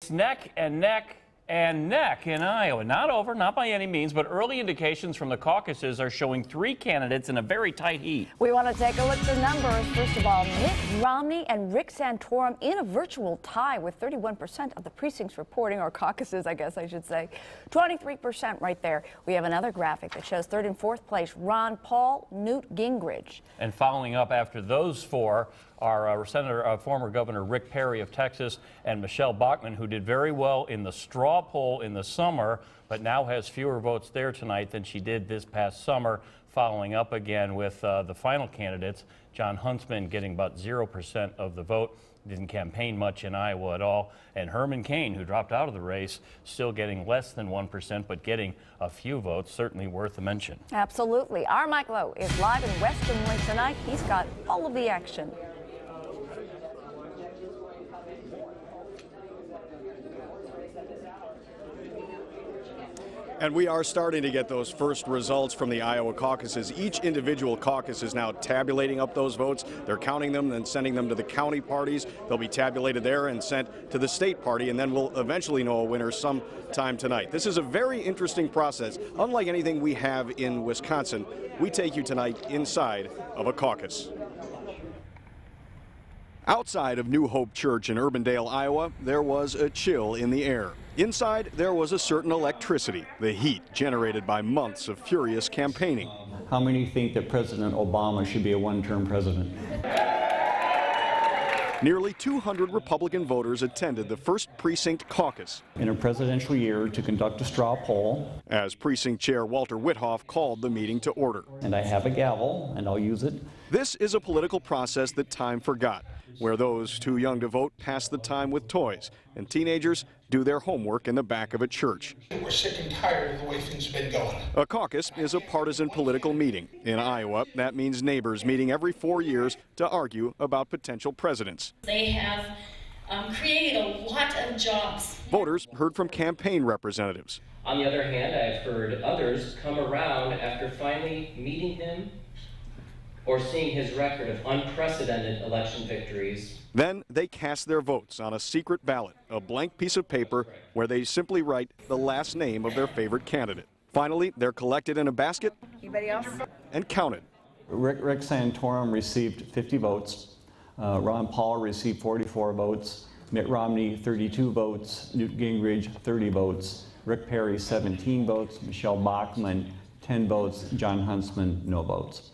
Neck and neck and neck in Iowa. Not over, not by any means, but early indications from the caucuses are showing three candidates in a very tight heat. We want to take a look at the numbers. First of all, Mitt Romney and Rick Santorum in a virtual tie with 31% of the precincts reporting, or caucuses, I guess I should say. 23% right there. We have another graphic that shows third and fourth place, Ron Paul, Newt Gingrich. And following up after those four are former Governor Rick Perry of Texas and Michelle Bachmann, who did very well in the straw poll in the summer, but now has fewer votes there tonight than she did this past summer. Following up again with the final candidates, John Huntsman getting about 0% of the vote. Didn't campaign much in Iowa at all. And Herman Cain, who dropped out of the race, still getting less than 1%, but getting a few votes, certainly worth a mention. Absolutely. Our Mike Lowe is live in Western Lake tonight. He's got all of the action. And we are starting to get those first results from the Iowa caucuses. Each individual caucus is now tabulating up those votes. They're counting them and sending them to the county parties. They'll be tabulated there and sent to the state party, and then we'll eventually know a winner sometime tonight. This is a very interesting process. Unlike anything we have in Wisconsin, we take you tonight inside of a caucus. Outside of New Hope Church in Urbandale, Iowa, there was a chill in the air. Inside, there was a certain electricity, the heat generated by months of furious campaigning. How many think that President Obama should be a one-term president? Nearly 200 Republican voters attended the first precinct caucus. In a presidential year, to conduct a straw poll. As precinct chair Walter Withoff called the meeting to order. And I have a gavel, and I'll use it. This is a political process that time forgot, where those too young to vote pass the time with toys, and teenagers do their homework in the back of a church. We're sick and tired of the way things have been going. A caucus is a partisan political meeting. In Iowa, that means neighbors meeting every 4 years to argue about potential presidents. They have created a lot of jobs. Voters heard from campaign representatives. On the other hand, I've heard others come around after finally meeting him or seeing his record of unprecedented election victories. Then they cast their votes on a secret ballot, a blank piece of paper where they simply write the last name of their favorite candidate. Finally, they're collected in a basket. Anybody else? And counted. Rick Santorum received 50 votes. Ron Paul received 44 votes. Mitt Romney, 32 votes. Newt Gingrich, 30 votes. Rick Perry, 17 votes. Michelle Bachmann, 10 votes. John Huntsman, no votes.